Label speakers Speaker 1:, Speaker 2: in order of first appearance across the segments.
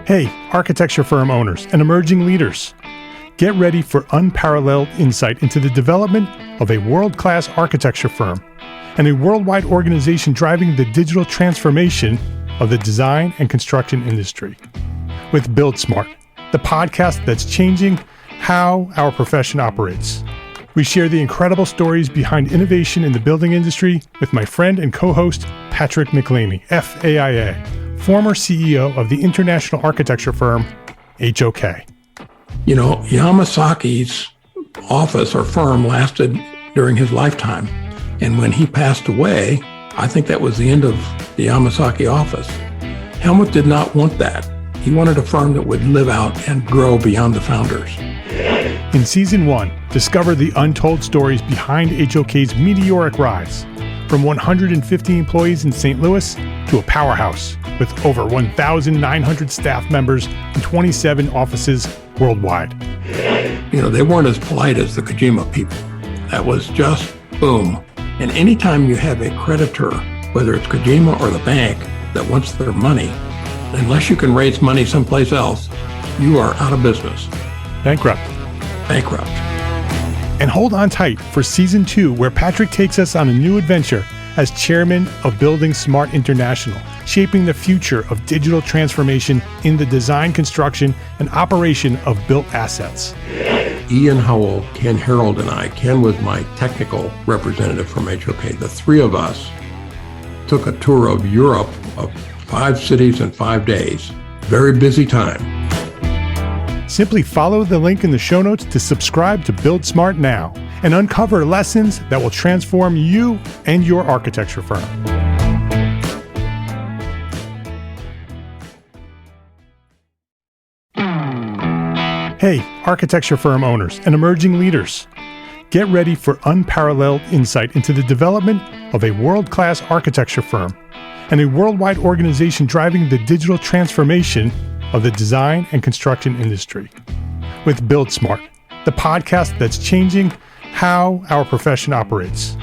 Speaker 1: Hey, architecture firm owners and emerging leaders. Get ready for unparalleled insight into the development of a world-class architecture firm and a worldwide organization driving the digital transformation of the design and construction industry. With Build Smart, the podcast that's changing how our profession operates. We share the incredible stories behind innovation in the building industry with my friend and co-host, Patrick McLeamy, FAIA, former CEO of the international architecture firm, HOK.
Speaker 2: You know, Yamasaki's office or firm lasted during his lifetime. And when he passed away, I think that was the end of the Yamasaki office. Helmut did not want that. He wanted a firm that would live out and grow beyond the founders.
Speaker 1: In Season 1, discover the untold stories behind HOK's meteoric rise, from 150 employees in St. Louis to a powerhouse with over 1,900 staff members and 27 offices worldwide.
Speaker 2: You know, they weren't as polite as the Kojima people. That was just boom. And anytime you have a creditor, whether it's Kojima or the bank, that wants their money, unless you can raise money someplace else, you are out of business.
Speaker 1: Bankrupt. And hold on tight for Season 2, where Patrick takes us on a new adventure as chairman of Building Smart International, shaping the future of digital transformation in the design, construction, and operation of built assets.
Speaker 2: Ian Howell, Ken Harold, and I, Ken was my technical representative from HOK. The three of us took a tour of Europe of 5 cities in 5 days. Very busy time.
Speaker 1: Simply follow the link in the show notes to subscribe to Build Smart now and uncover lessons that will transform you and your architecture firm. Hey, architecture firm owners and emerging leaders. Get ready for unparalleled insight into the development of a world-class architecture firm and a worldwide organization driving the digital transformation of the design and construction industry. With Build Smart, the podcast that's changing how our profession operates.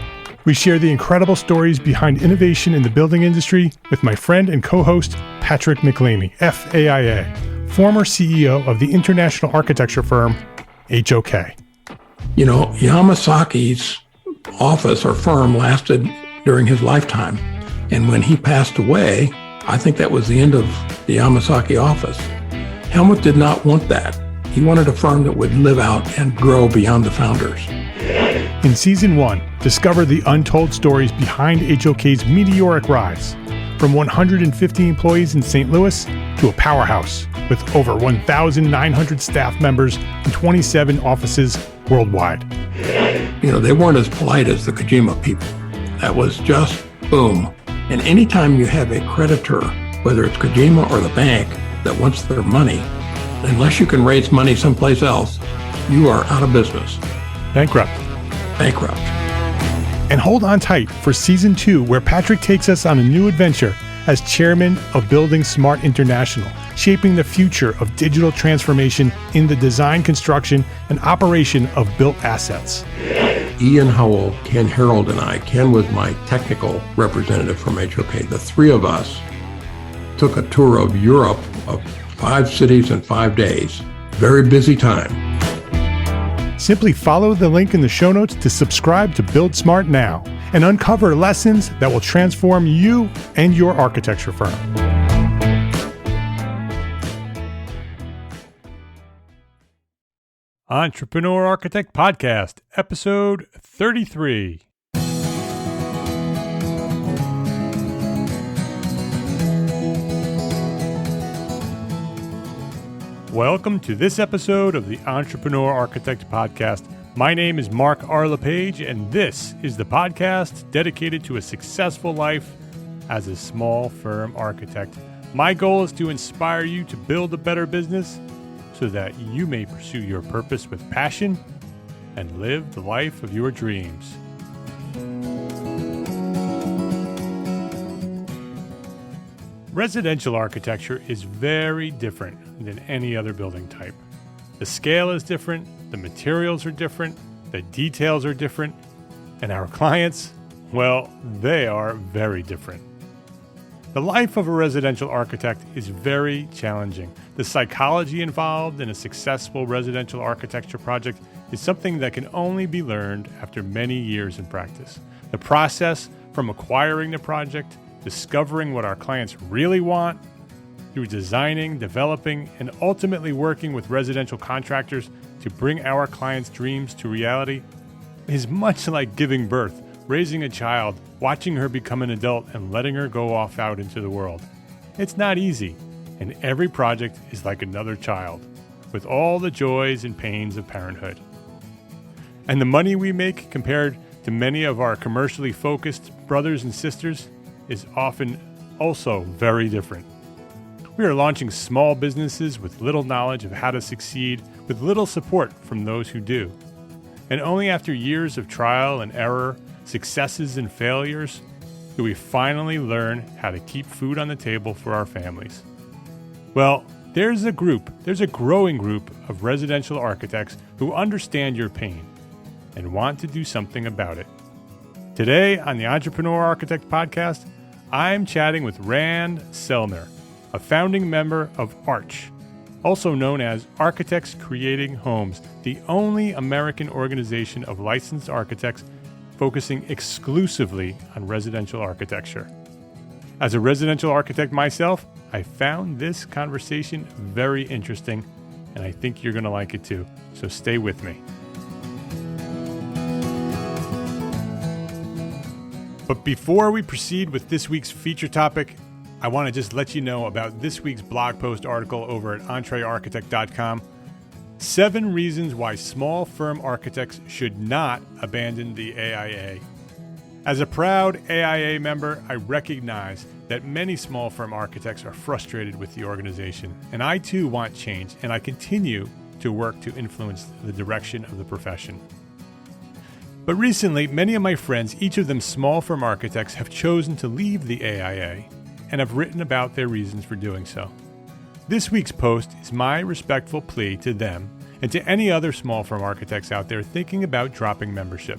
Speaker 1: We share the incredible stories behind innovation in the building industry with my friend and co-host, Patrick McLeamy, FAIA, former CEO of the international architecture firm, HOK.
Speaker 2: You know, Yamasaki's office or firm lasted during his lifetime. And when he passed away, I think that was the end of the Yamasaki office. Helmut did not want that. He wanted a firm that would live out and grow beyond the founders.
Speaker 1: In Season 1, discover the untold stories behind HOK's meteoric rise, from 150 employees in St. Louis to a powerhouse with over 1,900 staff members and 27 offices worldwide.
Speaker 2: You know, they weren't as polite as the Kojima people. That was just boom. And anytime you have a creditor, whether it's Kojima or the bank, that wants their money, unless you can raise money someplace else, you are out of business.
Speaker 1: Bankrupt. And hold on tight for Season 2, where Patrick takes us on a new adventure as chairman of Building Smart International, shaping the future of digital transformation in the design, construction, and operation of built assets.
Speaker 2: Ian Howell, Ken Harold, and I, Ken was my technical representative from HOK. The three of us took a tour of Europe of 5 cities in 5 days. Very busy time.
Speaker 1: Simply follow the link in the show notes to subscribe to Build Smart now and uncover lessons that will transform you and your architecture firm. Entrepreneur Architect Podcast, Episode 33. Welcome to this episode of the Entrepreneur Architect Podcast. My name is Mark R. LePage, and this is the podcast dedicated to a successful life as a small firm architect. My goal is to inspire you to build a better business so that you may pursue your purpose with passion and live the life of your dreams. Residential architecture is very different than any other building type. The scale is different, the materials are different, the details are different, and our clients, well, they are very different. The life of a residential architect is very challenging. The psychology involved in a successful residential architecture project is something that can only be learned after many years in practice. The process from acquiring the project, discovering what our clients really want, through designing, developing, and ultimately working with residential contractors to bring our clients' dreams to reality, is much like giving birth, raising a child, watching her become an adult, and letting her go off out into the world. It's not easy, and every project is like another child, with all the joys and pains of parenthood. And the money we make compared to many of our commercially focused brothers and sisters is often also very different. We are launching small businesses with little knowledge of how to succeed, with little support from those who do. And only after years of trial and error, successes and failures, do we finally learn how to keep food on the table for our families. Well, there's a growing group of residential architects who understand your pain and want to do something about it. Today on the Entrepreneur Architect Podcast, I'm chatting with Rand Soellner, a founding member of ARCH, also known as Architects Creating Homes, the only American organization of licensed architects focusing exclusively on residential architecture. As a residential architect myself, I found this conversation very interesting, and I think you're going to like it too. So stay with me. But before we proceed with this week's feature topic, I want to just let you know about this week's blog post article over at entrearchitect.com. 7 reasons why small firm architects should not abandon the AIA. As a proud AIA member, I recognize that many small firm architects are frustrated with the organization, and I too want change, and I continue to work to influence the direction of the profession. But recently, many of my friends, each of them small firm architects, have chosen to leave the AIA and have written about their reasons for doing so. This week's post is my respectful plea to them and to any other small firm architects out there thinking about dropping membership.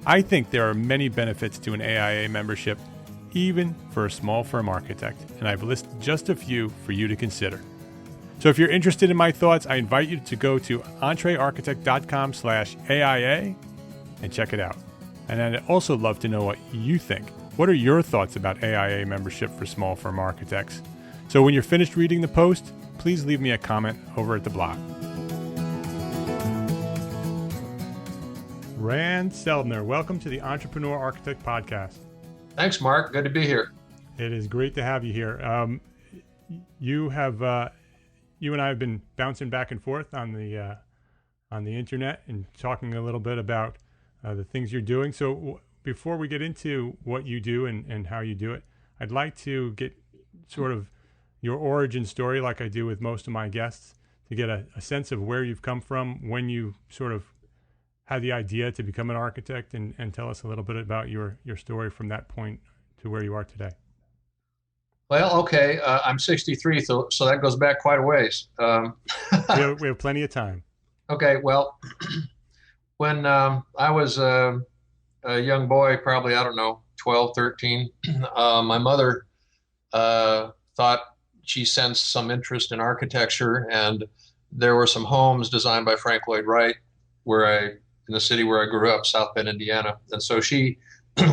Speaker 1: I think there are many benefits to an AIA membership, even for a small firm architect, and I've listed just a few for you to consider. So if you're interested in my thoughts, I invite you to go to entrearchitect.com/AIA and check it out. And I'd also love to know what you think. What are your thoughts about AIA membership for small firm architects? So when you're finished reading the post, please leave me a comment over at the blog. Rand Soellner, welcome to the Entrepreneur Architect Podcast.
Speaker 2: Thanks, Mark. Good to be here.
Speaker 1: It is great to have you here. You and I have been bouncing back and forth on the internet and talking a little bit about the things you're doing. So before we get into what you do and how you do it, I'd like to get sort of your origin story, like I do with most of my guests, to get a sense of where you've come from, when you sort of had the idea to become an architect, and tell us a little bit about your story from that point to where you are today.
Speaker 2: Well, okay. I'm 63, so that goes back quite a ways.
Speaker 1: We have plenty of time.
Speaker 2: Okay. Well, when I was a young boy, probably, 12, 13, my mother thought she sensed some interest in architecture, and there were some homes designed by Frank Lloyd Wright in the city where I grew up, South Bend, Indiana. And so she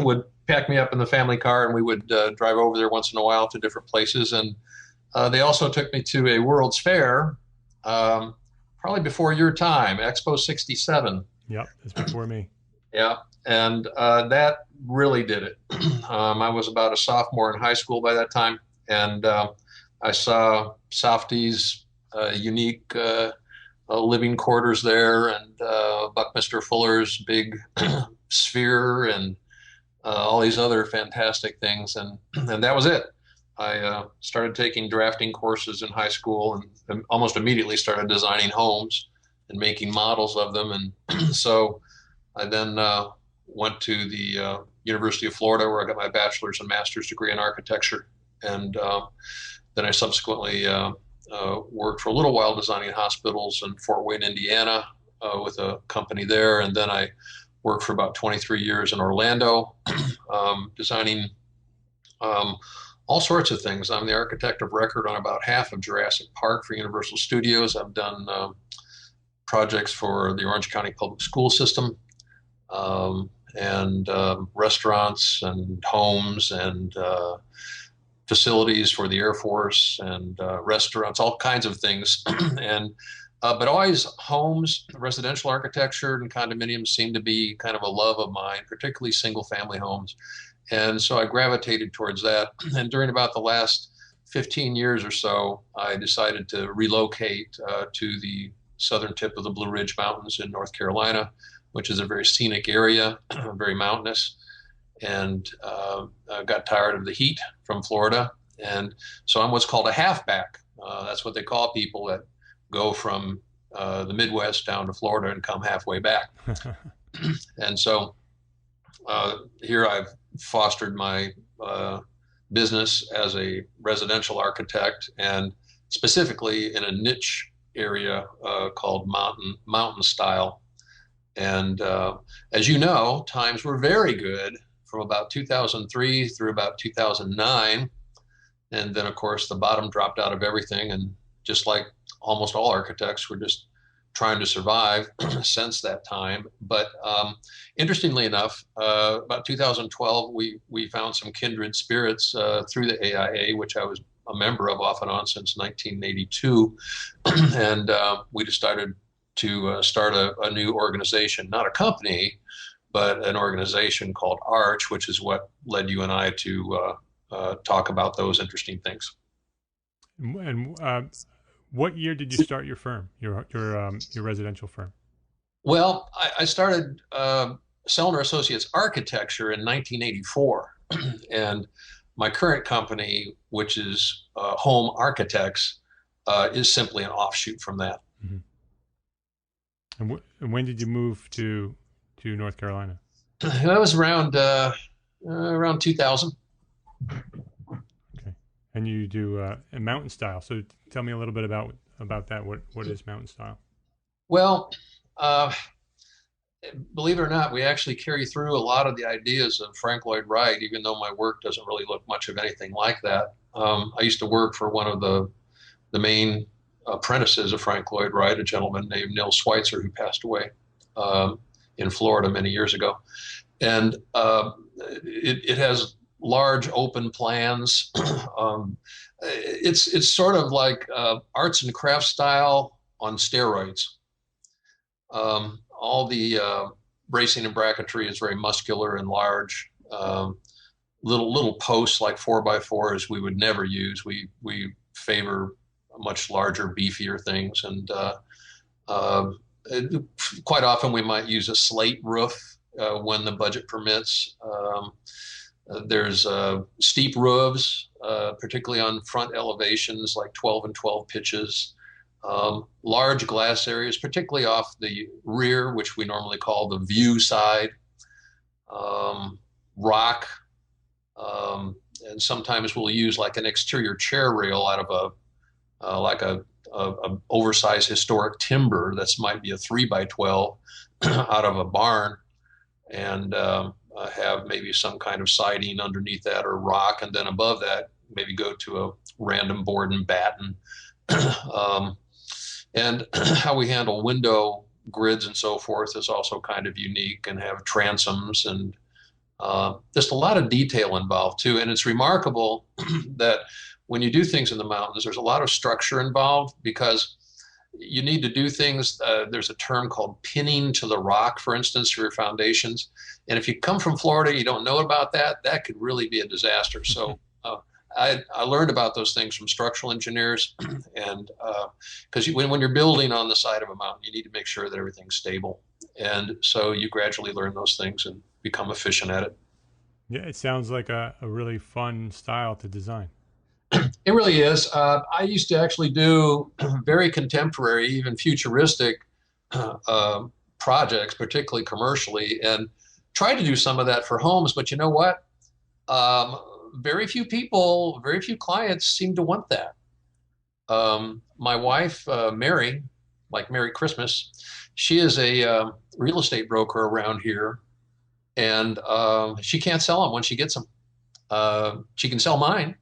Speaker 2: would pack me up in the family car, and we would drive over there once in a while to different places. And they also took me to a World's Fair, probably before your time, Expo 67.
Speaker 1: Yep, that's before me.
Speaker 2: Yeah, and that really did it. I was about a sophomore in high school by that time, and I saw Softy's unique living quarters there, and Buckminster Fuller's big sphere, and all these other fantastic things, and that was it. I started taking drafting courses in high school, and almost immediately started designing homes and making models of them. And so I then went to the University of Florida, where I got my bachelor's and master's degree in architecture. And then I subsequently worked for a little while designing hospitals in Fort Wayne, Indiana, with a company there. And then I worked for about 23 years in Orlando, designing
Speaker 3: all sorts of things. I'm the architect of record on about half of Jurassic Park for Universal Studios. I've done projects for the Orange County Public School System, and restaurants and homes and facilities for the Air Force and restaurants, all kinds of things. and But always homes, residential architecture, and condominiums seem to be kind of a love of mine, particularly single family homes. And so I gravitated towards that. And during about the last 15 years or so, I decided to relocate to the southern tip of the Blue Ridge Mountains in North Carolina, which is a very scenic area, very mountainous, and I got tired of the heat from Florida. And so I'm what's called a halfback. That's what they call people that go from the Midwest down to Florida and come halfway back. And so here I've fostered my business as a residential architect, and specifically in a niche area called mountain style. And as you know, times were very good from about 2003 through about 2009. And then, of course, the bottom dropped out of everything. And just like almost all architects, we're just trying to survive since that time. But interestingly enough, about 2012, we found some kindred spirits through the AIA, which I was a member of off and on since 1982. And we decided to start a new organization, not a company, but an organization called Arch, which is what led you and I to talk about those interesting things.
Speaker 1: And what year did you start your firm, your residential firm?
Speaker 3: Well, I started Soellner Associates Architecture in 1984, and my current company, which is Home Architects, is simply an offshoot from that.
Speaker 1: Mm-hmm. And when did you move to North Carolina?
Speaker 3: That was around 2000.
Speaker 1: Okay, and you do a mountain style. So tell me a little bit about that. What is mountain style?
Speaker 3: Well, believe it or not, we actually carry through a lot of the ideas of Frank Lloyd Wright, even though my work doesn't really look much of anything like that. I used to work for one of the main apprentices of Frank Lloyd Wright, a gentleman named Neil Schweitzer, who passed away in Florida many years ago. And it has large open plans. It's sort of like arts and crafts style on steroids. All the bracing and bracketry is very muscular and large. Little posts like 4x4s we would never use. We favor much larger, beefier things, and quite often we might use a slate roof when the budget permits. There's steep roofs, particularly on front elevations like 12 and 12 pitches. Large glass areas, particularly off the rear, which we normally call the view side. Rock, and sometimes we'll use like an exterior chair rail out of a oversized historic timber that's might be a 3x12 out of a barn, and have maybe some kind of siding underneath that or rock, and then above that maybe go to a random board and batten. And how we handle window grids and so forth is also kind of unique, and have transoms and just a lot of detail involved too. And it's remarkable that when you do things in the mountains, there's a lot of structure involved, because you need to do things. There's a term called pinning to the rock, for instance, for your foundations. And if you come from Florida, you don't know about that, that could really be a disaster. So I learned about those things from structural engineers, and because when you're building on the side of a mountain, you need to make sure that everything's stable. And so you gradually learn those things and become efficient at it.
Speaker 1: Yeah, it sounds like a really fun style to design.
Speaker 3: It really is. I used to actually do very contemporary, even futuristic projects, particularly commercially, and tried to do some of that for homes. But you know what? Very few clients seem to want that. My wife, Mary, like Merry Christmas, she is a real estate broker around here, and she can't sell them when she gets them. She can sell mine,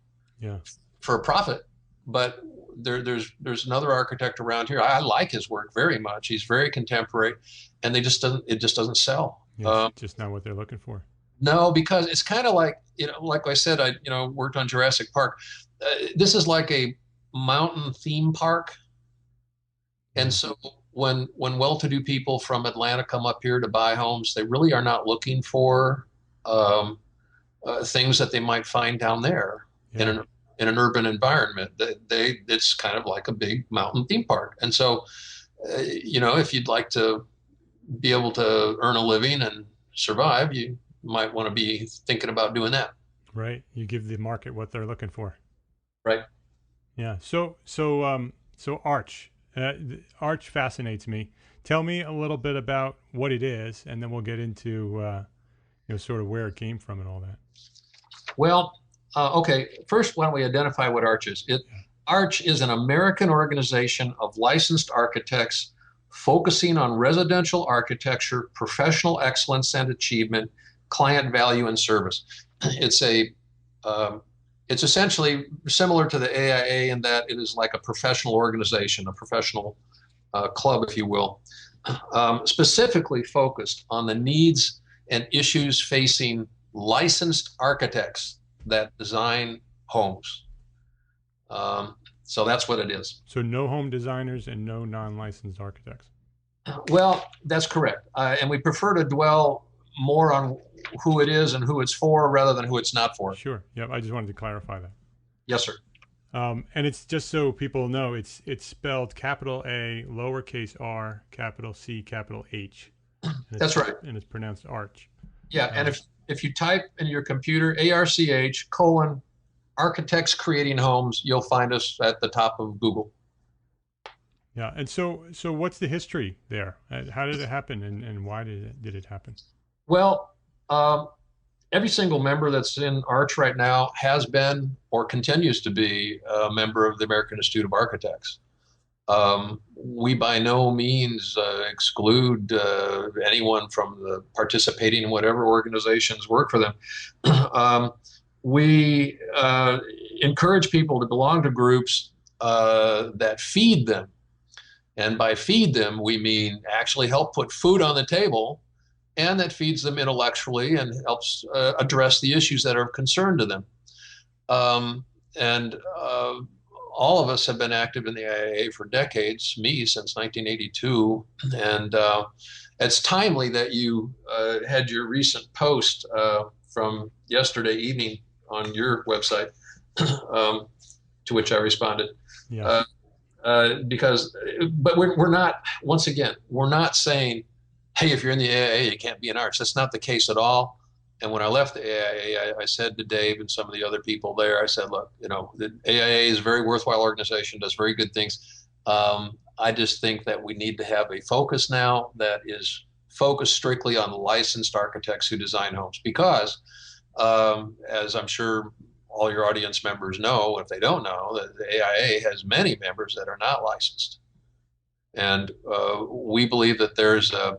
Speaker 1: Yeah.
Speaker 3: for a profit. But there's another architect around here. I like his work very much. He's very contemporary, and it just doesn't sell.
Speaker 1: Yeah, it's just not what they're looking for.
Speaker 3: No, because it's kind of like, like I said, I worked on Jurassic Park. This is like a mountain theme park, and so when well-to-do people from Atlanta come up here to buy homes, they really are not looking for things that they might find down there in an urban environment. It's kind of like a big mountain theme park, and so if you'd like to be able to earn a living and survive, you might want to be thinking about doing that.
Speaker 1: Right. You give the market what they're looking for.
Speaker 3: Right.
Speaker 1: Yeah. So Arch. Arch fascinates me. Tell me a little bit about what it is, and then we'll get into sort of where it came from and all that.
Speaker 3: Well, okay. First, why don't we identify what Arch is? Arch is an American organization of licensed architects focusing on residential architecture, professional excellence and achievement, client value and service. It's essentially similar to the AIA in that it is like a professional organization, a professional club, if you will, specifically focused on the needs and issues facing licensed architects that design homes. So that's what it is.
Speaker 1: So no home designers and no non-licensed architects.
Speaker 3: Well, that's correct. And we prefer to dwell more on who it is and who it's for rather than who it's not for.
Speaker 1: Sure. Yep. I just wanted to clarify that.
Speaker 3: Yes, sir.
Speaker 1: And it's just so people know, it's spelled capital A, lowercase r, capital C, capital H.
Speaker 3: That's right.
Speaker 1: And it's pronounced Arch.
Speaker 3: Yeah. And if you type in your computer ARCH : architects creating homes, you'll find us at the top of Google.
Speaker 1: Yeah. And so what's the history there? How did it happen, and why did it happen?
Speaker 3: Well, every single member that's in Arch right now has been or continues to be a member of the American Institute of Architects. We by no means exclude anyone from participating in whatever organizations work for them. We encourage people to belong to groups that feed them. And by feed them, we mean actually help put food on the table, and that feeds them intellectually and helps address the issues that are of concern to them. And all of us have been active in the IAA for decades, me since 1982. And it's timely that you had your recent post from yesterday evening on your website, to which I responded.
Speaker 1: Yeah.
Speaker 3: But we're not, once again, we're not saying, hey, if you're in the AIA, you can't be an Arch. That's not the case at all. And when I left the AIA, I said to Dave and some of the other people there, I said, look, the AIA is a very worthwhile organization, does very good things. I just think that we need to have a focus now that is focused strictly on licensed architects who design homes. Because, as I'm sure all your audience members know, if they don't know, that the AIA has many members that are not licensed. And we believe that there's a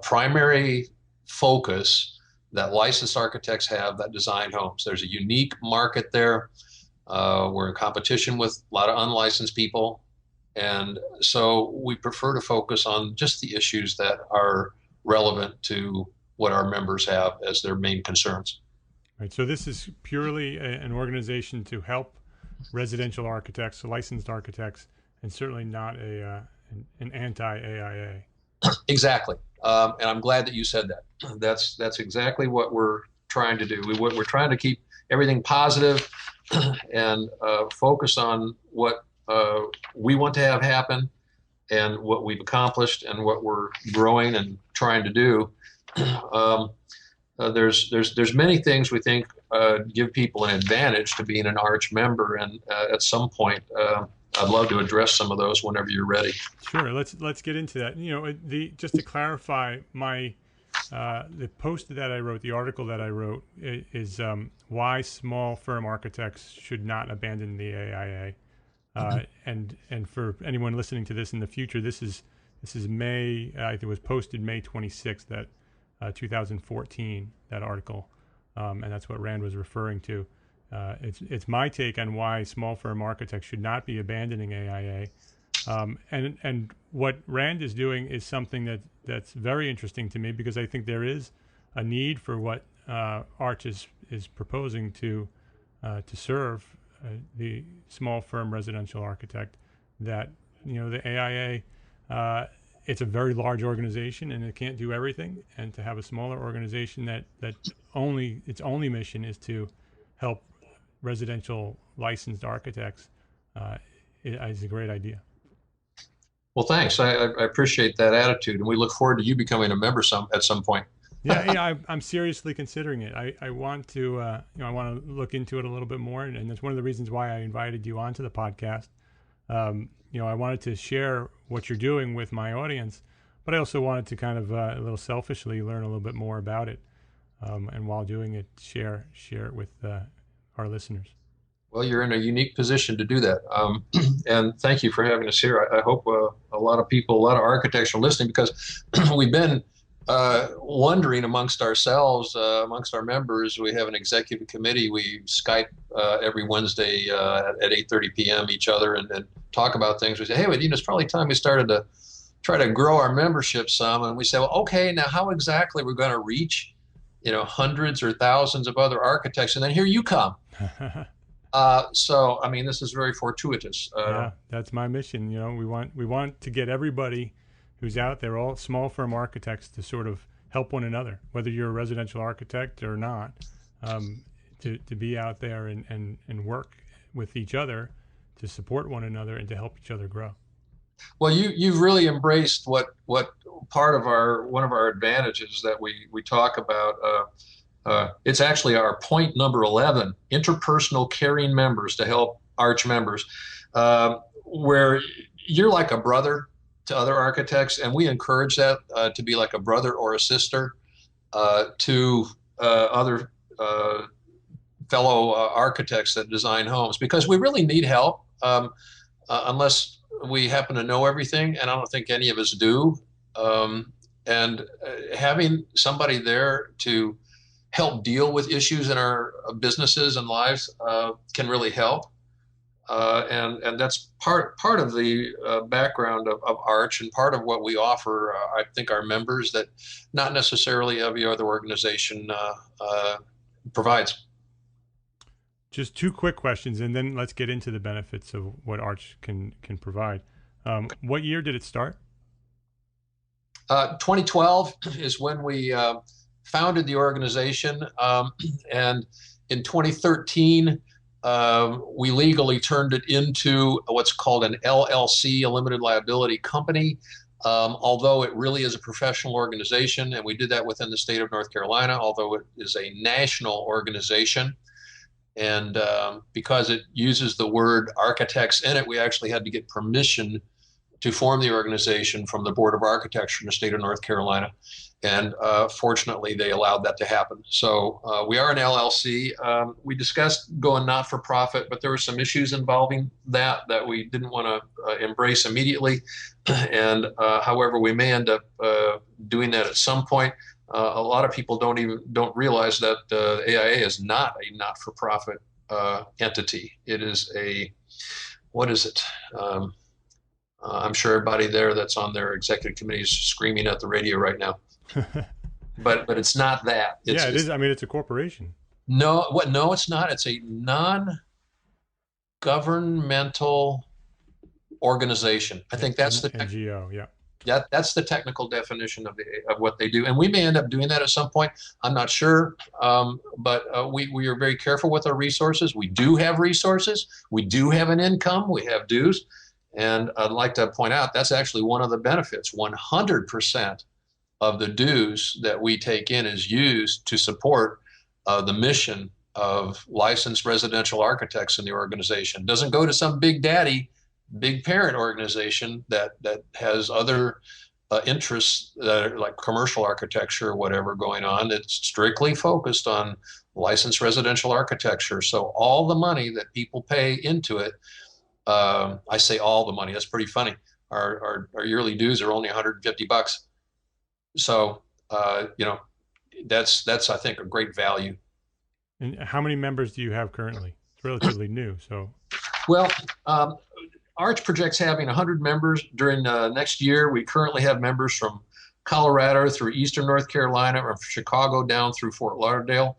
Speaker 3: primary focus that licensed architects have that design homes. There's a unique market there. We're in competition with a lot of unlicensed people. And so we prefer to focus on just the issues that are relevant to what our members have as their main concerns.
Speaker 1: Right. So this is purely an organization to help residential architects, licensed architects, and certainly not an anti-AIA.
Speaker 3: Exactly. And I'm glad that you said that. That's exactly what we're trying to do. We're trying to keep everything positive and focus on what we want to have happen and what we've accomplished and what we're growing and trying to do. There's many things we think give people an advantage to being an Arch member, and at some point I'd love to address some of those whenever you're ready.
Speaker 1: Sure, let's get into that. Just to clarify, the post that I wrote, the article that I wrote, is why small firm architects should not abandon the AIA. And for anyone listening to this in the future, this is May. I think it was posted May 26th, 2014. That article, and that's what Rand was referring to. It's my take on why small firm architects should not be abandoning AIA. And what Rand is doing is something that's very interesting to me, because I think there is a need for what Arch is proposing to serve the small firm residential architect. That, the AIA, it's a very large organization and it can't do everything, and to have a smaller organization that its only mission is to help residential licensed architects is a great idea.
Speaker 3: Well, thanks. I appreciate that attitude, and we look forward to you becoming a member at some point.
Speaker 1: Yeah, I'm seriously considering it. I want to, I want to look into it a little bit more, and that's one of the reasons why I invited you onto the podcast. I wanted to share what you're doing with my audience, but I also wanted to kind of a little selfishly learn a little bit more about it, and while doing it, share it with our listeners.
Speaker 3: Well, you're in a unique position to do that. And thank you for having us here. I hope a lot of people, a lot of architects are listening, because we've been wondering amongst ourselves, amongst our members. We have an executive committee. We Skype every Wednesday at 8:30 p.m. each other and talk about things. We say, hey, it's probably time we started to try to grow our membership some. And we say, well, okay, now how exactly we're going to reach, hundreds or thousands of other architects? And then here you come. So, this is very fortuitous.
Speaker 1: Yeah, that's my mission. We want to get everybody who's out there, all small firm architects, to sort of help one another, whether you're a residential architect or not, to be out there and work with each other to support one another and to help each other grow.
Speaker 3: Well, you've really embraced what part of one of our advantages that we talk about. It's actually our point number 11, interpersonal caring members to help Arch members, where you're like a brother to other architects, and we encourage that to be like a brother or a sister to other fellow architects that design homes, because we really need help, unless we happen to know everything, and I don't think any of us do. And having somebody there to help deal with issues in our businesses and lives can really help. And that's part of the background of Arch, and part of what we offer, I think, our members, that not necessarily every other organization provides.
Speaker 1: Just two quick questions, and then let's get into the benefits of what Arch can provide. What year did it start?
Speaker 3: 2012 is when we founded the organization, and in 2013, we legally turned it into what's called an LLC, a limited liability company, although it really is a professional organization, and we did that within the state of North Carolina, although it is a national organization. And because it uses the word architects in it, we actually had to get permission to form the organization from the Board of Architecture in the state of North Carolina. And fortunately, they allowed that to happen. So we are an LLC. We discussed going not-for-profit, but there were some issues involving that we didn't want to embrace immediately. And however, we may end up doing that at some point. A lot of people don't realize that AIA is not a not-for-profit entity. It is what is it? I'm sure everybody there that's on their executive committee is screaming at the radio right now. but it's not that.
Speaker 1: It is. It's a corporation.
Speaker 3: No, it's not. It's a non-governmental organization. I think that's the
Speaker 1: NGO. Yeah.
Speaker 3: That's the technical definition of what they do, and we may end up doing that at some point. I'm not sure, but we are very careful with our resources. We do have resources. We do have an income. We have dues, and I'd like to point out that's actually one of the benefits. 100% of the dues that we take in is used to support the mission of licensed residential architects in the organization. It doesn't go to some big parent organization that has other interests that are like commercial architecture or whatever going on. It's strictly focused on licensed residential architecture. So all the money that people pay into it, I say all the money, that's pretty funny. Our yearly dues are only $150. So, that's I think a great value.
Speaker 1: And how many members do you have currently? It's relatively new, so.
Speaker 3: Well, Arch projects having 100 members during next year. We currently have members from Colorado through Eastern North Carolina, or from Chicago down through Fort Lauderdale.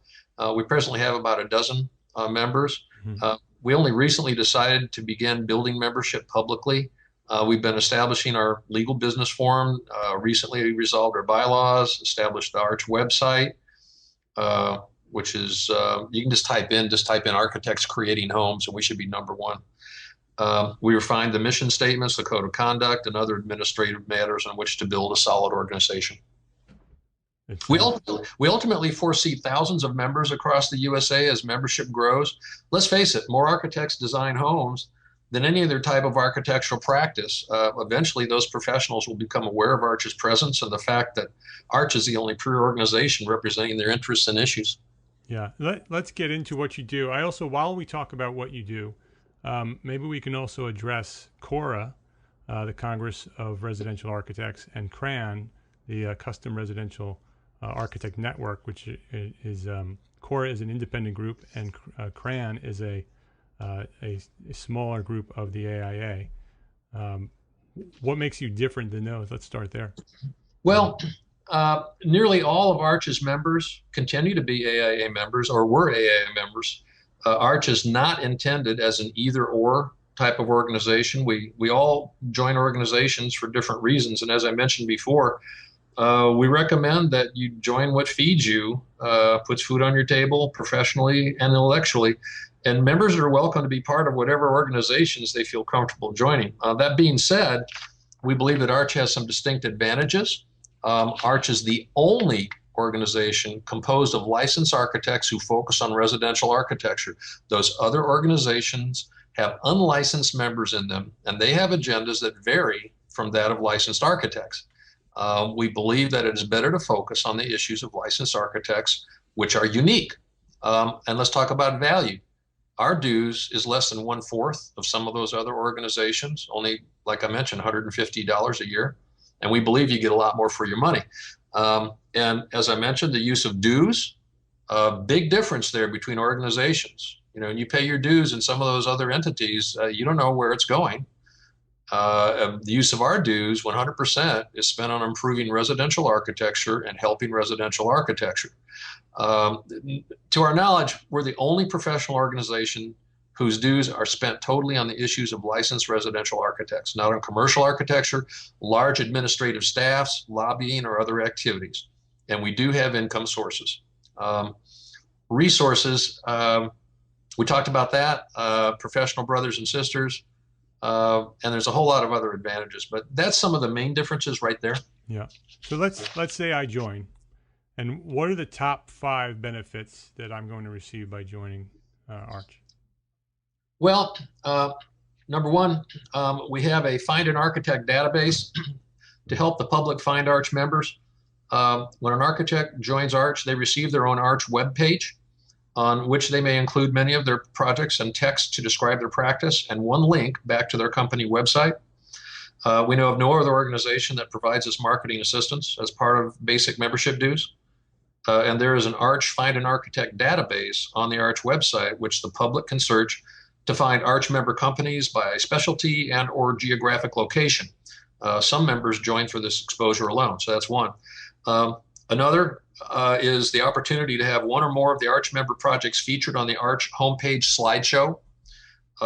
Speaker 3: We presently have about a dozen members.
Speaker 1: Mm-hmm.
Speaker 3: We only recently decided to begin building membership publicly. We've been establishing our legal business form. Recently resolved our bylaws, established the Arch website, which is, you can just type in architects creating homes, and we should be number one. We refined the mission statements, the code of conduct, and other administrative matters on which to build a solid organization. We ultimately foresee thousands of members across the USA as membership grows. Let's face it, more architects design homes than any other type of architectural practice. Eventually, those professionals will become aware of Arch's presence and the fact that Arch is the only peer organization representing their interests and issues.
Speaker 1: Yeah, let's get into what you do. I also, while we talk about what you do, maybe we can also address CORA, the Congress of Residential Architects, and CRAN, the Custom Residential Architect Network, which is CORA is an independent group, and CRAN is a smaller group of the AIA. What makes you different than those? Let's start there.
Speaker 3: Well, nearly all of Arch's members continue to be AIA members or were AIA members. Arch is not intended as an either-or type of organization. We all join organizations for different reasons, and as I mentioned before, we recommend that you join what feeds you, puts food on your table professionally and intellectually, and members are welcome to be part of whatever organizations they feel comfortable joining. That being said, we believe that Arch has some distinct advantages. Arch is the only organization composed of licensed architects who focus on residential architecture. Those other organizations have unlicensed members in them, and they have agendas that vary from that of licensed architects. We believe that it is better to focus on the issues of licensed architects, which are unique. And let's talk about value. Our dues is less than 1/4 of some of those other organizations, only, like I mentioned, $150 a year. And we believe you get a lot more for your money. And as I mentioned, the use of dues, big difference there between organizations. You know, when you pay your dues in some of those other entities, you don't know where it's going. The use of our dues, 100%, is spent on improving residential architecture and helping residential architecture. To our knowledge, we're the only professional organization whose dues are spent totally on the issues of licensed residential architects, not on commercial architecture, large administrative staffs, lobbying, or other activities. And we do have income sources. Resources, we talked about that, professional brothers and sisters, and there's a whole lot of other advantages, but that's some of the main differences right there.
Speaker 1: Yeah. So let's say I join, and what are the top 5 benefits that I'm going to receive by joining Arch?
Speaker 3: Well, number one, we have a Find an Architect database to help the public find Arch members. When an architect joins Arch, they receive their own Arch webpage on which they may include many of their projects and text to describe their practice and one link back to their company website. We know of no other organization that provides us marketing assistance as part of basic membership dues. And there is an Arch Find an Architect database on the Arch website, which the public can search to find Arch member companies by specialty and or geographic location. Some members join for this exposure alone, so that's one. Another is the opportunity to have one or more of the Arch member projects featured on the Arch homepage slideshow.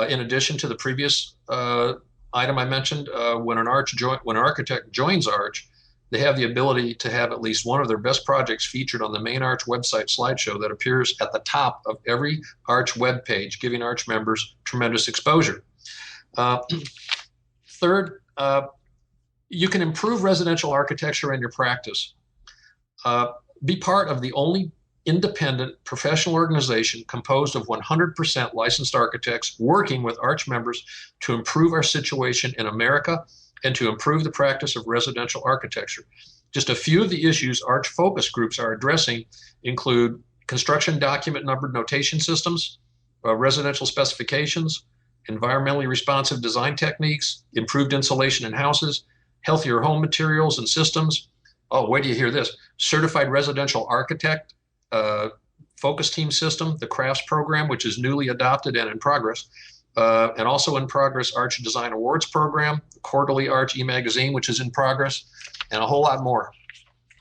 Speaker 3: In addition to the previous item I mentioned, when an architect joins Arch, they have the ability to have at least one of their best projects featured on the main Arch website slideshow that appears at the top of every Arch web page, giving Arch members tremendous exposure. Third, you can improve residential architecture in your practice. Be part of the only independent professional organization composed of 100% licensed architects working with Arch members to improve our situation in America and to improve the practice of residential architecture. Just a few of the issues Arch focus groups are addressing include construction document numbered notation systems, residential specifications, environmentally responsive design techniques, improved insulation in houses, healthier home materials and systems. Oh, wait till you hear this. Certified residential architect focus team system, the crafts program, which is newly adopted and in progress. And also in progress, Arch Design Awards program, quarterly Arch e-magazine, which is in progress, and a whole lot more.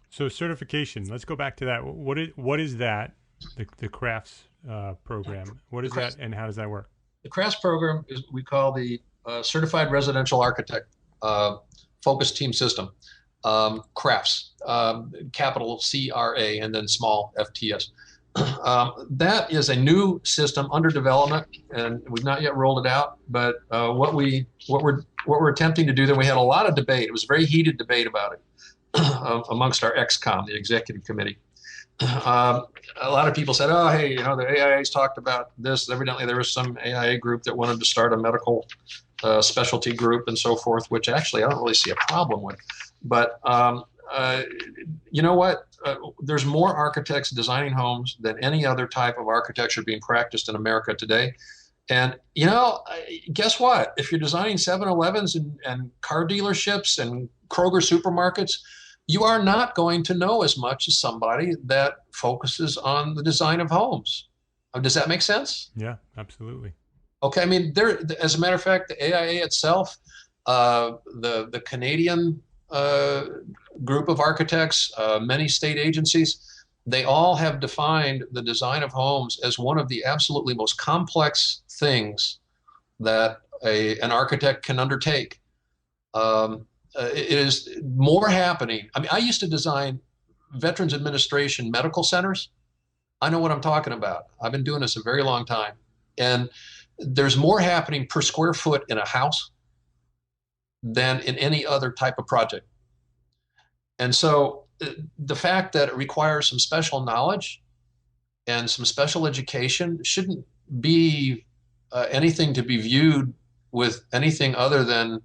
Speaker 1: So certification, let's go back to that. What is that, the crafts program? What is that, and how does that work?
Speaker 3: The crafts program is we call the Certified Residential Architect Focus Team System. Crafts, capital CRA, and then small FTS. That is a new system under development, and we've not yet rolled it out. But what we're attempting to do, then we had a lot of debate. It was a very heated debate about it amongst our XCOM, the executive committee. A lot of people said, "Oh, hey, you know, the AIA's talked about this." Evidently, there was some AIA group that wanted to start a medical specialty group and so forth, which actually I don't really see a problem with. But you know what? There's more architects designing homes than any other type of architecture being practiced in America today. And, you know, guess what? If you're designing 7-Elevens and car dealerships and Kroger supermarkets, you are not going to know as much as somebody that focuses on the design of homes. Does that make sense?
Speaker 1: Yeah, absolutely.
Speaker 3: Okay, I mean, as a matter of fact, the AIA itself, the Canadian group of architects, many state agencies, they all have defined the design of homes as one of the absolutely most complex things that an architect can undertake. It is more happening. I mean, I used to design Veterans Administration medical centers. I know what I'm talking about. I've been doing this a very long time. And there's more happening per square foot in a house than in any other type of project. And so the fact that it requires some special knowledge and some special education shouldn't be anything to be viewed with anything other than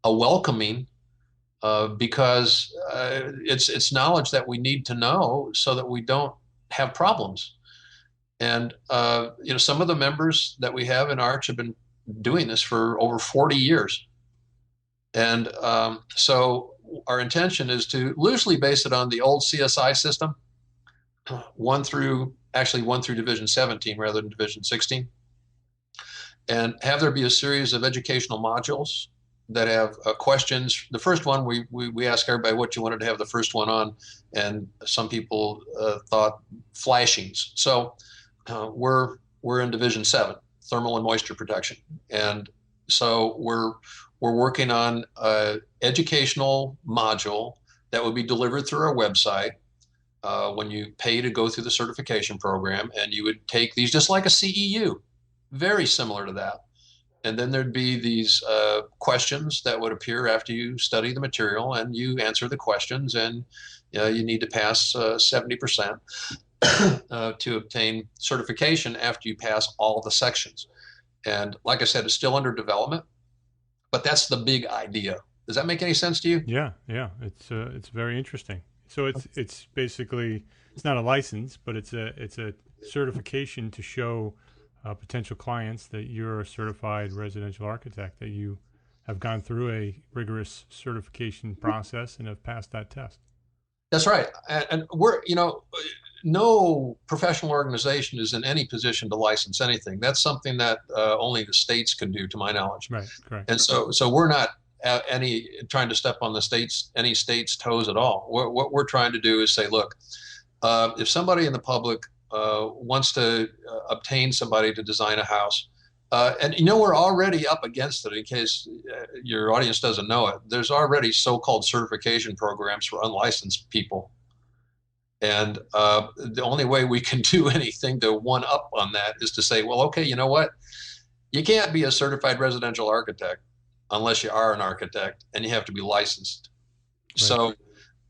Speaker 3: a welcoming, because it's knowledge that we need to know so that we don't have problems. And you know, some of the members that we have in Arch have been doing this for over 40 years. And so our intention is to loosely base it on the old CSI system, one through Division 17 rather than Division 16, and have there be a series of educational modules that have questions. The first one, we ask everybody what you wanted to have the first one on, and some people thought flashings. So we're in Division 7, thermal and moisture protection, and so we're working on an educational module that would be delivered through our website when you pay to go through the certification program, and you would take these just like a CEU, very similar to that. And then there'd be these questions that would appear after you study the material, and you answer the questions, and you need to pass 70% to obtain certification after you pass all the sections. And like I said, it's still under development, but that's the big idea. Does that make any sense to you?
Speaker 1: Yeah, it's very interesting. So it's basically, it's not a license, but it's a certification to show potential clients that you're a certified residential architect, that you have gone through a rigorous certification process and have passed that test.
Speaker 3: That's right. And we're, you know, no professional organization is in any position to license anything. That's something that only the states can do, to my knowledge.
Speaker 1: Right, correct.
Speaker 3: And so we're not trying to step on any state's toes at all. What we're trying to do is say, look, if somebody in the public wants to obtain somebody to design a house, and you know, we're already up against it, in case your audience doesn't know it. There's already so-called certification programs for unlicensed people. And the only way we can do anything to one up on that is to say, well, okay, you know what? You can't be a certified residential architect unless you are an architect, and you have to be licensed. Right.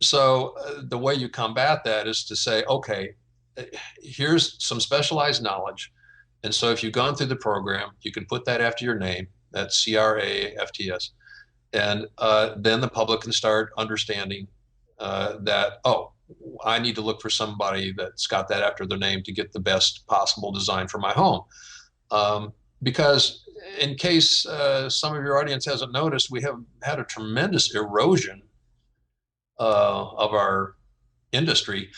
Speaker 3: So the way you combat that is to say, okay, here's some specialized knowledge. And so if you've gone through the program, you can put that after your name, that's CRA, FTS. And then the public can start understanding that, oh, I need to look for somebody that's got that after their name to get the best possible design for my home. Because in case some of your audience hasn't noticed, we have had a tremendous erosion of our industry.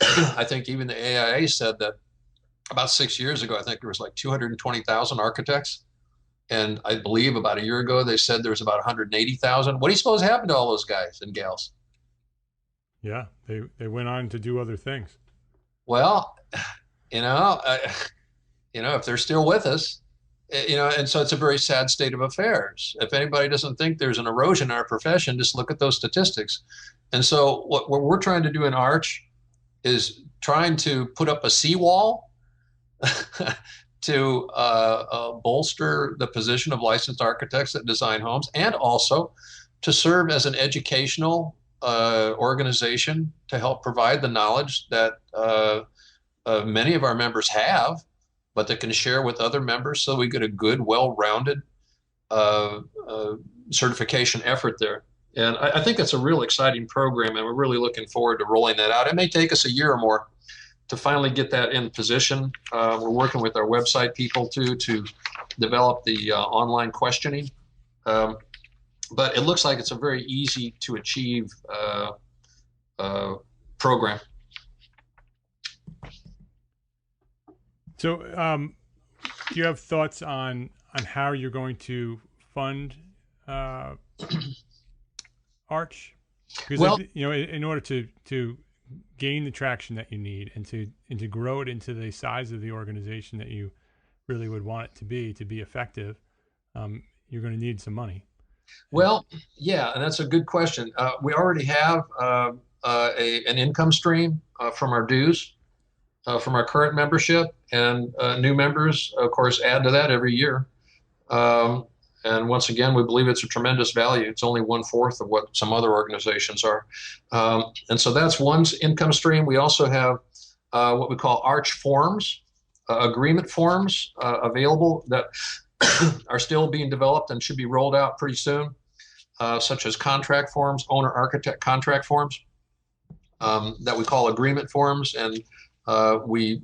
Speaker 3: I think even the AIA said that about 6 years ago, I think there was like 220,000 architects. And I believe about a year ago, they said there was about 180,000. What do you suppose happened to all those guys and gals?
Speaker 1: Yeah, they went on to do other things.
Speaker 3: Well, you know, if they're still with us, and so it's a very sad state of affairs. If anybody doesn't think there's an erosion in our profession, just look at those statistics. And so what we're trying to do in Arch is trying to put up a seawall to bolster the position of licensed architects that design homes, and also to serve as an educational organization to help provide the knowledge that many of our members have, but that can share with other members, so we get a good, well-rounded certification effort there. And I think that's a real exciting program, and we're really looking forward to rolling that out. It may take us a year or more to finally get that in position. We're working with our website people too to develop the online questioning. But it looks like it's a very easy to achieve program.
Speaker 1: So, do you have thoughts on how you're going to fund Arch? Because
Speaker 3: Well,
Speaker 1: in order to gain the traction that you need and to grow it into the size of the organization that you really would want it to be effective, you're going to need some money.
Speaker 3: well, yeah, and that's a good question. We already have an income stream from our dues, from our current membership, and new members, of course, add to that every year. And once again, we believe it's a tremendous value. It's only 1/4 of what some other organizations are. And so that's one income stream. We also have what we call Arch forms, agreement forms available that are still being developed and should be rolled out pretty soon, such as contract forms, owner architect contract forms that we call agreement forms. And we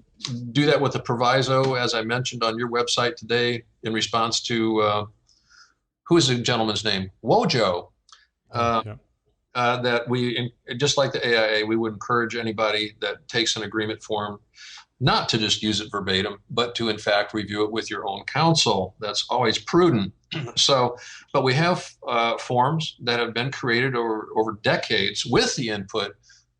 Speaker 3: do that with a proviso, as I mentioned on your website today, in response to who is the gentleman's name? Wojo.
Speaker 1: Yeah.
Speaker 3: That we, just like the AIA, we would encourage anybody that takes an agreement form not to just use it verbatim, but to in fact review it with your own counsel. That's always prudent. So, but we have forms that have been created over decades with the input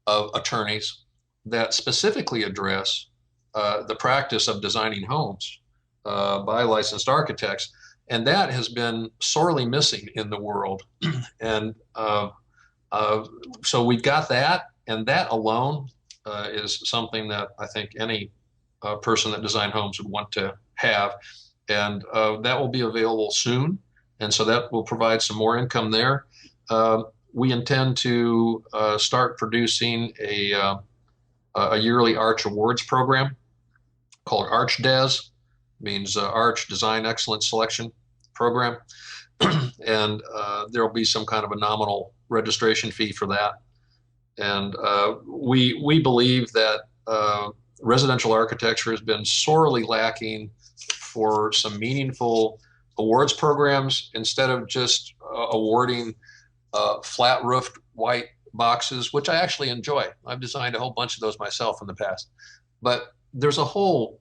Speaker 3: of attorneys that specifically address the practice of designing homes by licensed architects. And that has been sorely missing in the world. And so we've got that, and that alone is something that I think any person that designs homes would want to have. And that will be available soon. And so that will provide some more income there. We intend to start producing a yearly Arch Awards program called Arch Des, means Arch Design Excellence Selection Program. And there will be some kind of a nominal registration fee for that. And we believe that residential architecture has been sorely lacking for some meaningful awards programs, instead of just awarding flat roofed white boxes, which I actually enjoy. I've designed a whole bunch of those myself in the past. But there's a whole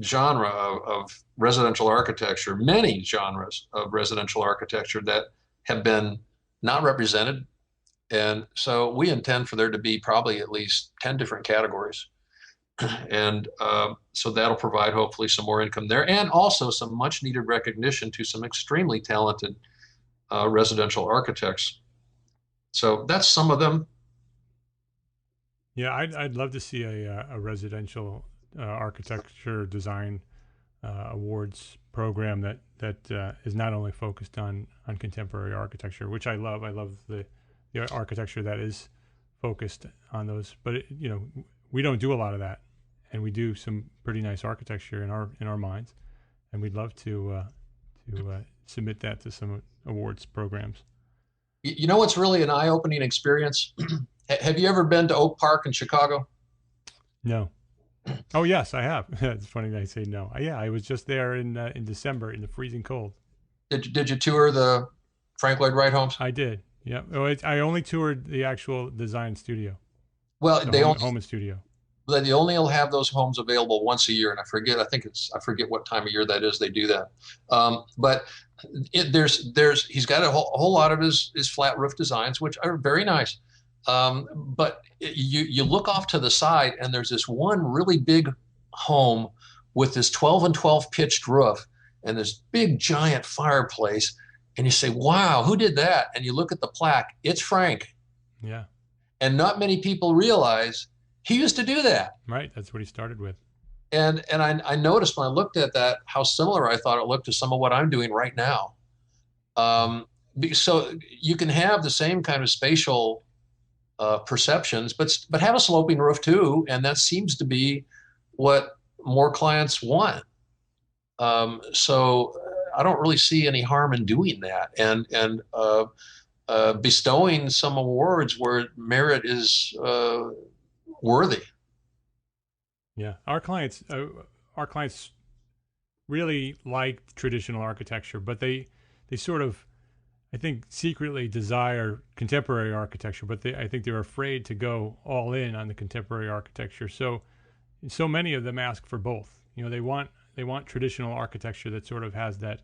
Speaker 3: genre of residential architecture, many genres of residential architecture that have been not represented. And so we intend for there to be probably at least 10 different categories. And so that'll provide hopefully some more income there, and also some much needed recognition to some extremely talented residential architects. So that's some of them.
Speaker 1: Yeah, I'd love to see a residential architecture design awards program that is not only focused on contemporary architecture, which I love. I love the architecture that is focused on those. But we don't do a lot of that, and we do some pretty nice architecture in our minds, and we'd love to submit that to some awards programs.
Speaker 3: You know what's really an eye-opening experience? Have you ever been to Oak Park in Chicago?
Speaker 1: No. Oh yes, I have. It's funny that I say no. Yeah, I was just there in December in the freezing cold.
Speaker 3: Did you tour the Frank Lloyd Wright homes?
Speaker 1: I did. Yeah. Oh, I only toured the actual design studio.
Speaker 3: Well,
Speaker 1: home and studio.
Speaker 3: they only will have those homes available once a year, and I forget what time of year that is. They do that, but he's got a whole lot of his flat roof designs, which are very nice. But you look off to the side, and there's this one really big home with this 12 and 12 pitched roof and this big giant fireplace, and you say, "Wow, who did that?" And you look at the plaque; it's Frank.
Speaker 1: Yeah.
Speaker 3: And not many people realize he used to do that.
Speaker 1: Right. That's what he started with.
Speaker 3: And I noticed when I looked at that how similar I thought it looked to some of what I'm doing right now. So you can have the same kind of spatial perceptions, but have a sloping roof too, and that seems to be what more clients want. So I don't really see any harm in doing that, and bestowing some awards where merit is worthy.
Speaker 1: Yeah, our clients really like traditional architecture, but they sort of, I think, secretly desire contemporary architecture, but I think they're afraid to go all in on the contemporary architecture. So many of them ask for both. They want traditional architecture that sort of has that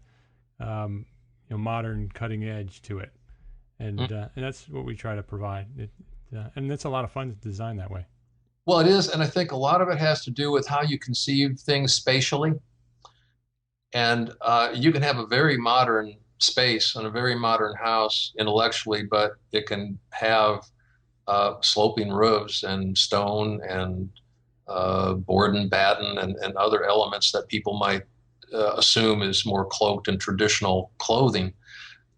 Speaker 1: modern cutting edge to it, and that's what we try to provide. And it's a lot of fun to design that way.
Speaker 3: Well, it is, and I think a lot of it has to do with how you conceive things spatially. And you can have a very modern space and a very modern house intellectually, but it can have sloping roofs and stone and board and batten and other elements that people might assume is more cloaked in traditional clothing.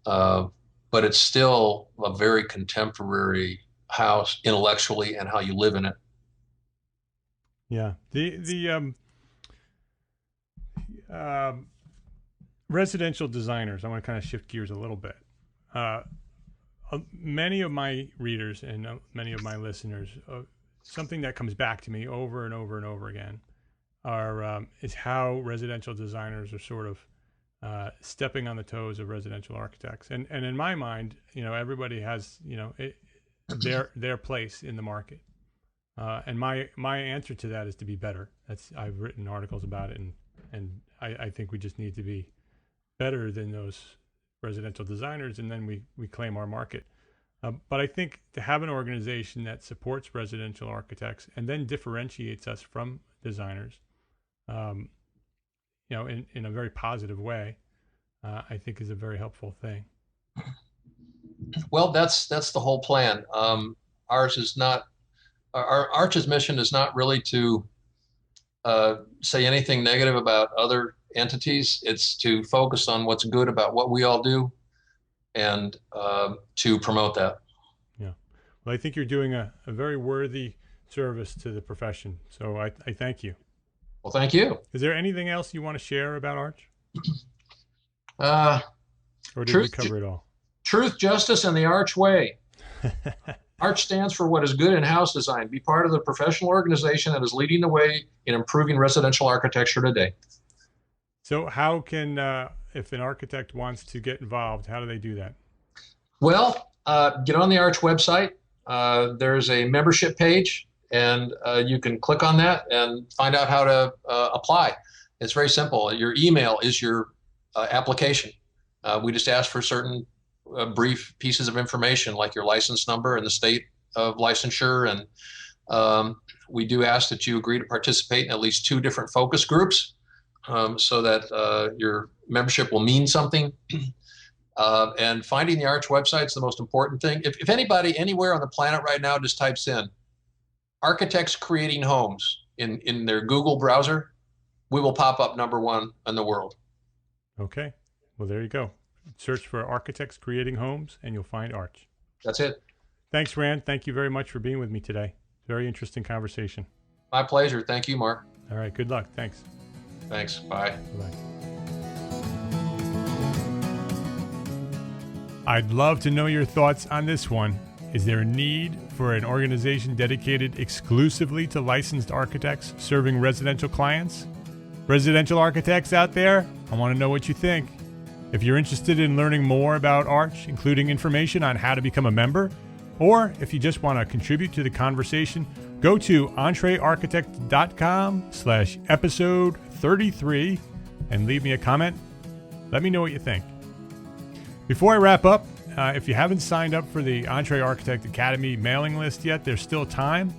Speaker 3: But it's still a very contemporary house intellectually and how you live in it.
Speaker 1: Yeah, the residential designers. I want to kind of shift gears a little bit. Many of my readers and many of my listeners, something that comes back to me over and over and over again, is how residential designers are sort of stepping on the toes of residential architects. And in my mind, everybody has their place in the market. And my answer to that is to be better. I've written articles about it, and I think we just need to be better than those residential designers, and then we claim our market. But I think to have an organization that supports residential architects and then differentiates us from designers, in a very positive way, I think is a very helpful thing.
Speaker 3: Well, that's the whole plan. Our Arch's mission is not really to say anything negative about other entities. It's to focus on what's good about what we all do and to promote that.
Speaker 1: Yeah. Well, I think you're doing a very worthy service to the profession. So I thank you.
Speaker 3: Well, thank you.
Speaker 1: Is there anything else you want to share about Arch? Or did we cover it all?
Speaker 3: Truth, justice, and the Arch way. Arch stands for what is good in house design. Be part of the professional organization that is leading the way in improving residential architecture today.
Speaker 1: So how can, if an architect wants to get involved, how do they do that?
Speaker 3: Well, get on the Arch website. There's a membership page, and you can click on that and find out how to apply. It's very simple. Your email is your application. We just ask for certain brief pieces of information like your license number and the state of licensure. And we do ask that you agree to participate in at least 2 different focus groups so that your membership will mean something. And finding the Arch website is the most important thing. If anybody anywhere on the planet right now just types in architects creating homes in their Google browser, we will pop up #1 in the world.
Speaker 1: Okay. Well, there you go. Search for architects creating homes and you'll find Arch.
Speaker 3: That's it.
Speaker 1: Thanks, Rand. Thank you very much for being with me today. Very interesting conversation.
Speaker 3: My pleasure. Thank you, Mark.
Speaker 1: All right. Good luck. Thanks.
Speaker 3: Thanks. Bye.
Speaker 1: Bye. I'd love to know your thoughts on this one. Is there a need for an organization dedicated exclusively to licensed architects serving residential clients? Residential architects out there, I want to know what you think. If you're interested in learning more about Arch, including information on how to become a member, Or if you just want to contribute to the conversation, go to entrearchitect.com/episode 33 and leave me a comment. Let me know what you think. Before I wrap up, if you haven't signed up for the Entre Architect Academy mailing list yet, there's still time.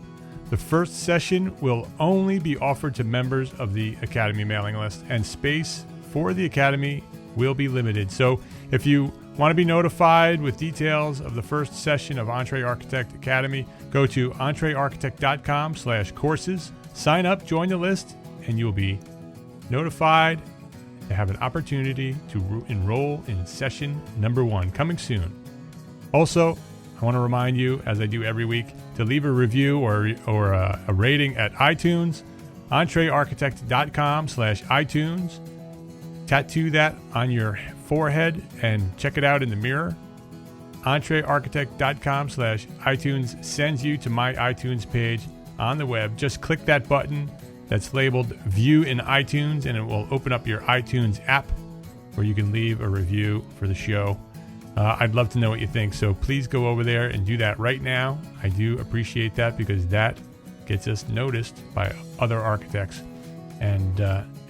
Speaker 1: The first session will only be offered to members of the Academy mailing list, and space for the Academy will be limited. So if you want to be notified with details of the first session of Entre Architect Academy, go to entrearchitect.com/courses, sign up, join the list, and you'll be notified to have an opportunity to enroll in session number 1, coming soon. Also, I want to remind you, as I do every week, to leave a review or a rating at iTunes, entrearchitect.com/iTunes. Tattoo that on your forehead and check it out in the mirror. entrearchitect.com/iTunes sends you to my iTunes page on the web. Just click that button that's labeled View in iTunes, and it will open up your iTunes app where you can leave a review for the show. I'd love to know what you think, so please go over there and do that right now. I do appreciate that because that gets us noticed by other architects, and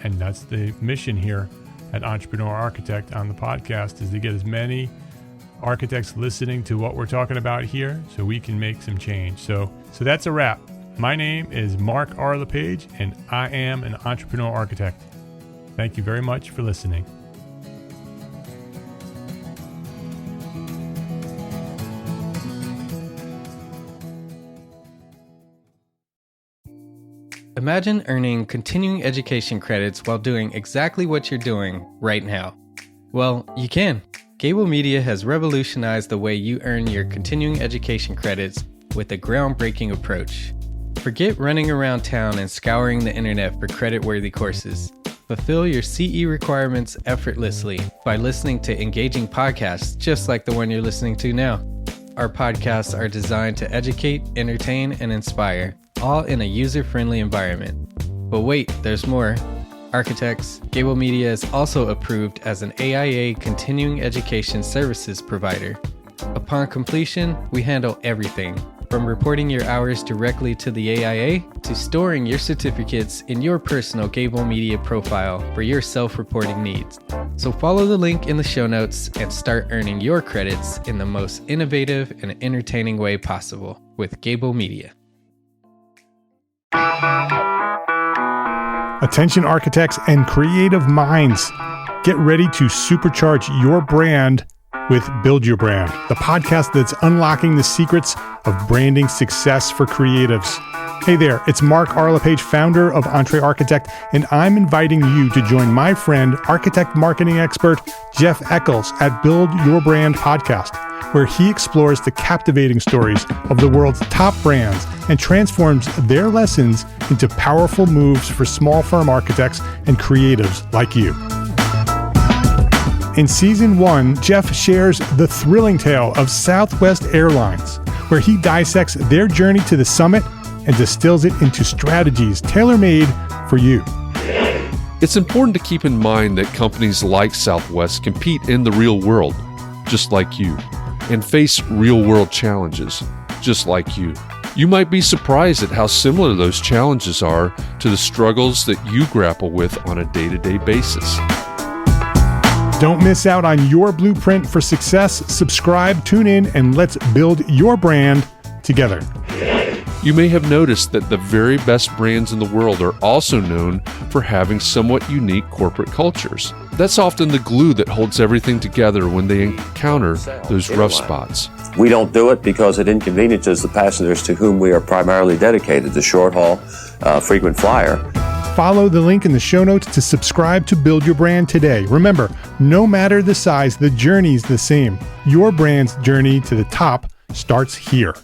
Speaker 1: that's the mission here at Entrepreneur Architect on the podcast, is to get as many architects listening to what we're talking about here so we can make some change. So that's a wrap. My name is Mark R. LePage, and I am an Entrepreneur Architect. Thank you very much for listening.
Speaker 4: Imagine earning continuing education credits while doing exactly what you're doing right now. Well, you can. Gable Media has revolutionized the way you earn your continuing education credits with a groundbreaking approach. Forget running around town and scouring the internet for credit-worthy courses. Fulfill your CE requirements effortlessly by listening to engaging podcasts just like the one you're listening to now. Our podcasts are designed to educate, entertain, and inspire, all in a user-friendly environment. But wait, there's more. Architects, Gable Media is also approved as an AIA continuing education services provider. Upon completion, we handle everything, from reporting your hours directly to the AIA to storing your certificates in your personal Gable Media profile for your self-reporting needs. So follow the link in the show notes and start earning your credits in the most innovative and entertaining way possible with Gable Media.
Speaker 1: Attention architects and creative minds, get ready to supercharge your brand with Build Your Brand, the podcast that's unlocking the secrets of branding success for creatives. Hey there, it's Mark R. LePage, founder of Entre Architect, and I'm inviting you to join my friend, architect marketing expert Jeff Eccles at Build Your Brand podcast, where he explores the captivating stories of the world's top brands and transforms their lessons into powerful moves for small firm architects and creatives like you. In Season 1, Jeff shares the thrilling tale of Southwest Airlines, where he dissects their journey to the summit and distills it into strategies tailor-made for you.
Speaker 5: It's important to keep in mind that companies like Southwest compete in the real world, just like you, and face real-world challenges, just like you. You might be surprised at how similar those challenges are to the struggles that you grapple with on a day-to-day basis.
Speaker 1: Don't miss out on your blueprint for success. Subscribe, tune in, and let's build your brand together.
Speaker 5: You may have noticed that the very best brands in the world are also known for having somewhat unique corporate cultures. That's often the glue that holds everything together when they encounter those rough spots.
Speaker 6: We don't do it because it inconveniences the passengers to whom we are primarily dedicated, the short haul, frequent flyer.
Speaker 1: Follow the link in the show notes to subscribe to Build Your Brand today. Remember, no matter the size, the journey's the same. Your brand's journey to the top starts here.